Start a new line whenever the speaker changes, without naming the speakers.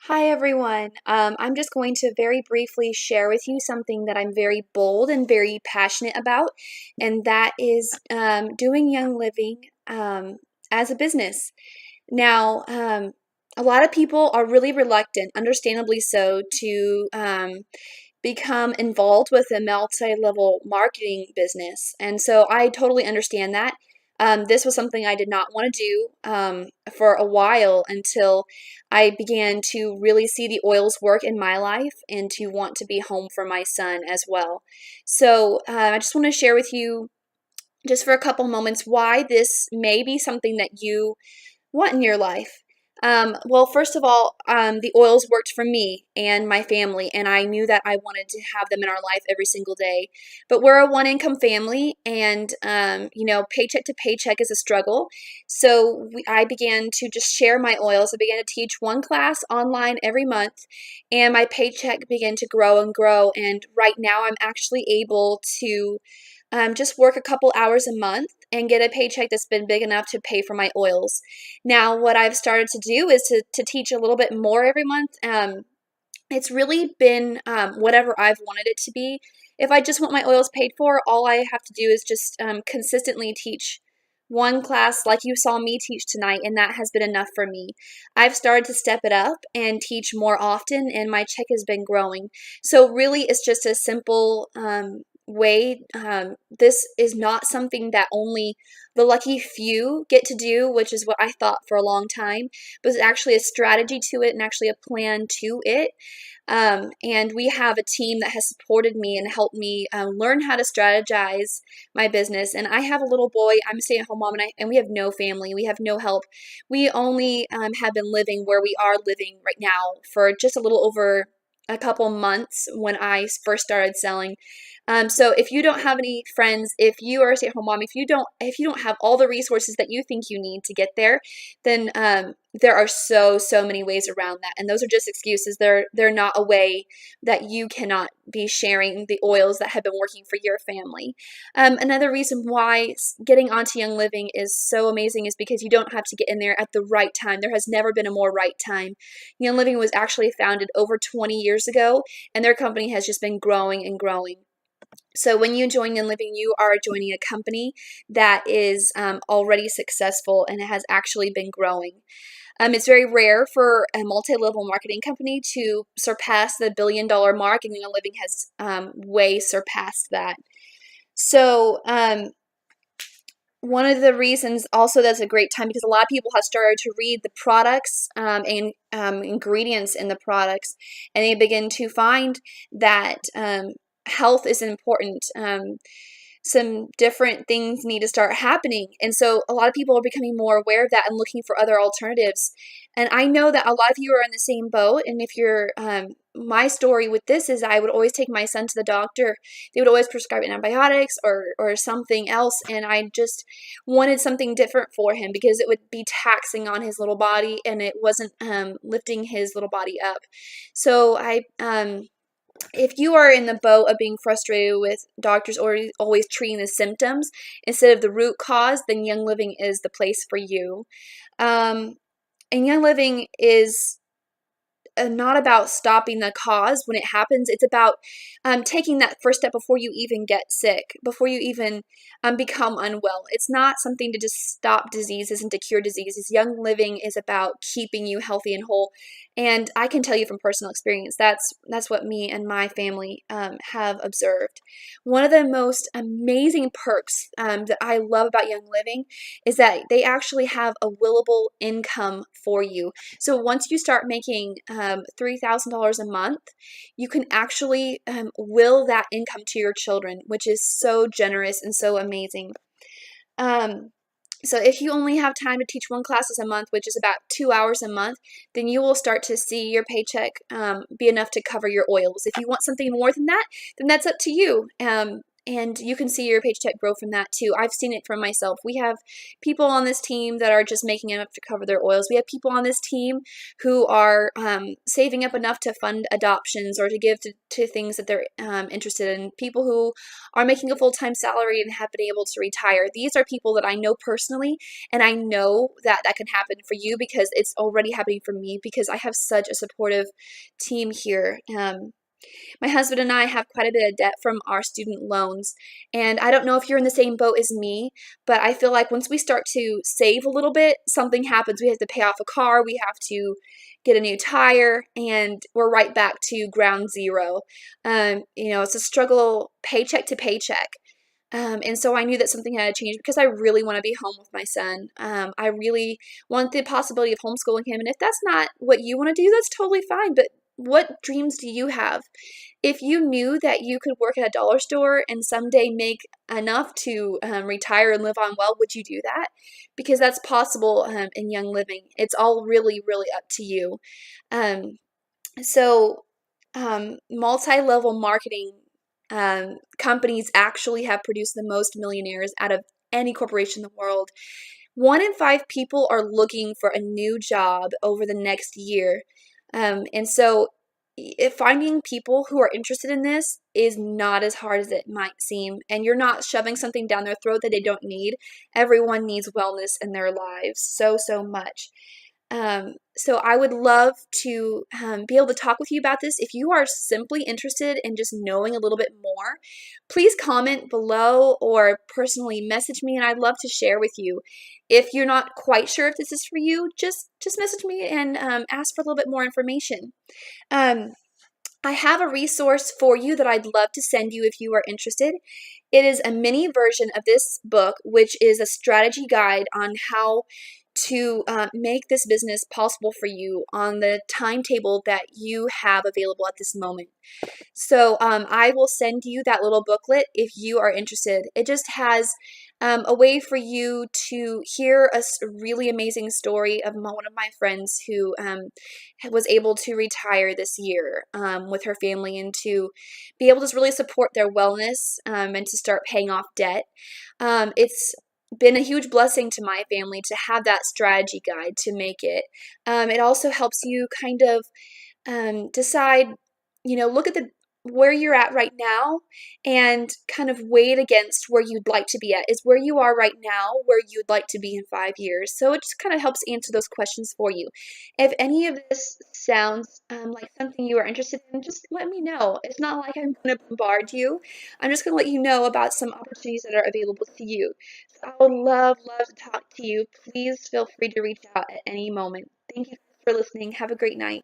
Hi, everyone. I'm just going to very briefly share with you something that I'm very bold and very passionate about, and that is doing Young Living as a business. Now, a lot of people are really reluctant, understandably so, to become involved with a multi-level marketing business. And so I totally understand that. This was something I did not want to do for a while until I began to really see the oils work in my life and to want to be home for my son as well. So I just want to share with you, just for a couple moments, why this may be something that you want in your life? Well, first of all, the oils worked for me and my family, and I knew that I wanted to have them in our life every single day. But we're a one income family, and paycheck to paycheck is a struggle. So I began to just share my oils. I began to teach one class online every month, and my paycheck began to grow and grow. And right now, I'm actually able to just work a couple hours a month and get a paycheck that's been big enough to pay for my oils. Now, what I've started to do is to teach a little bit more every month. It's really been whatever I've wanted it to be. If I just want my oils paid for, all I have to do is just consistently teach one class like you saw me teach tonight, and that has been enough for me. I've started to step it up and teach more often, and my check has been growing. So, really, it's just a simple way. This is not something that only the lucky few get to do, which is what I thought for a long time, but it's actually a strategy to it and actually a plan to it. And we have a team that has supported me and helped me learn how to strategize my business. And I have a little boy. I'm a stay-at-home mom, and we have no family. We have no help. We only have been living where we are living right now for just a little over a couple months when I first started selling. So if you don't have any friends, if you are a stay-at-home mom, if you don't have all the resources that you think you need to get there, then there are so many ways around that, and those are just excuses. They're not a way that you cannot be sharing the oils that have been working for your family. Another reason why getting onto Young Living is so amazing is because you don't have to get in there at the right time. There has never been a more right time. Young Living was actually founded over 20 years ago, and their company has just been growing and growing. So when you join Young Living, you are joining a company that is already successful and it has actually been growing. It's very rare for a multi-level marketing company to surpass the $1 billion mark, and Young Living has way surpassed that. So one of the reasons also that's a great time because a lot of people have started to read the products and ingredients in the products, and they begin to find that health is important. Some different things need to start happening. And so a lot of people are becoming more aware of that and looking for other alternatives. And I know that a lot of you are in the same boat. And if you're, my story with this is I would always take my son to the doctor. They would always prescribe antibiotics or something else. And I just wanted something different for him because it would be taxing on his little body and it wasn't lifting his little body up. So if you are in the boat of being frustrated with doctors always treating the symptoms instead of the root cause, then Young Living is the place for you. And Young Living is not about stopping the cause when it happens. It's about taking that first step before you even get sick, before you even become unwell. It's not something to just stop diseases and to cure diseases. Young Living is about keeping you healthy and whole. And I can tell you from personal experience, that's what me and my family have observed. One of the most amazing perks that I love about Young Living is that they actually have a willable income for you. So once you start making $3,000 a month, you can actually will that income to your children, which is so generous and so amazing. Um, so if you only have time to teach one classes a month, which is about 2 hours a month, then you will start to see your paycheck be enough to cover your oils. If you want something more than that, then that's up to you. And you can see your paycheck grow from that too. I've seen it from myself. We have people on this team that are just making enough to cover their oils. We have people on this team who are saving up enough to fund adoptions or to give to things that they're interested in. People who are making a full-time salary and have been able to retire. These are people that I know personally, and I know that that can happen for you because it's already happening for me because I have such a supportive team here. My husband and I have quite a bit of debt from our student loans. And I don't know if you're in the same boat as me, but I feel like once we start to save a little bit, something happens. We have to pay off a car, we have to get a new tire, and we're right back to ground zero. It's a struggle paycheck to paycheck. And so I knew that something had to change because I really want to be home with my son. I really want the possibility of homeschooling him. And if that's not what you want to do, that's totally fine. But what dreams do you have? If you knew that you could work at a dollar store and someday make enough to retire and live on well, would you do that? Because that's possible in Young Living. It's all really, really up to you. Um, so, multi-level marketing companies actually have produced the most millionaires out of any corporation in the world. 1 in 5 people are looking for a new job over the next year. And so if finding people who are interested in this is not as hard as it might seem, and you're not shoving something down their throat that they don't need. Everyone needs wellness in their lives so, so much. So I would love to be able to talk with you about this. If you are simply interested in just knowing a little bit more, please comment below or personally message me, and I'd love to share with you. If you're not quite sure if this is for you, just message me and ask for a little bit more information. Um, I have a resource for you that I'd love to send you if you are interested. It is a mini version of this book, which is a strategy guide on how to make this business possible for you on the timetable that you have available at this moment. So I will send you that little booklet if you are interested. It just has a way for you to hear a really amazing story of one of my friends who was able to retire this year with her family and to be able to really support their wellness and to start paying off debt. It's been a huge blessing to my family to have that strategy guide to make it. It also helps you kind of decide, look at the where you're at right now and kind of weigh it against where you'd like to be at. Is where you are right now where you'd like to be in 5 years? So it just kind of helps answer those questions for you. If any of this sounds like something you are interested in, just let me know. It's not like I'm going to bombard you. I'm just going to let you know about some opportunities that are available to you. So I would love, love to talk to you. Please feel free to reach out at any moment. Thank you for listening. Have a great night.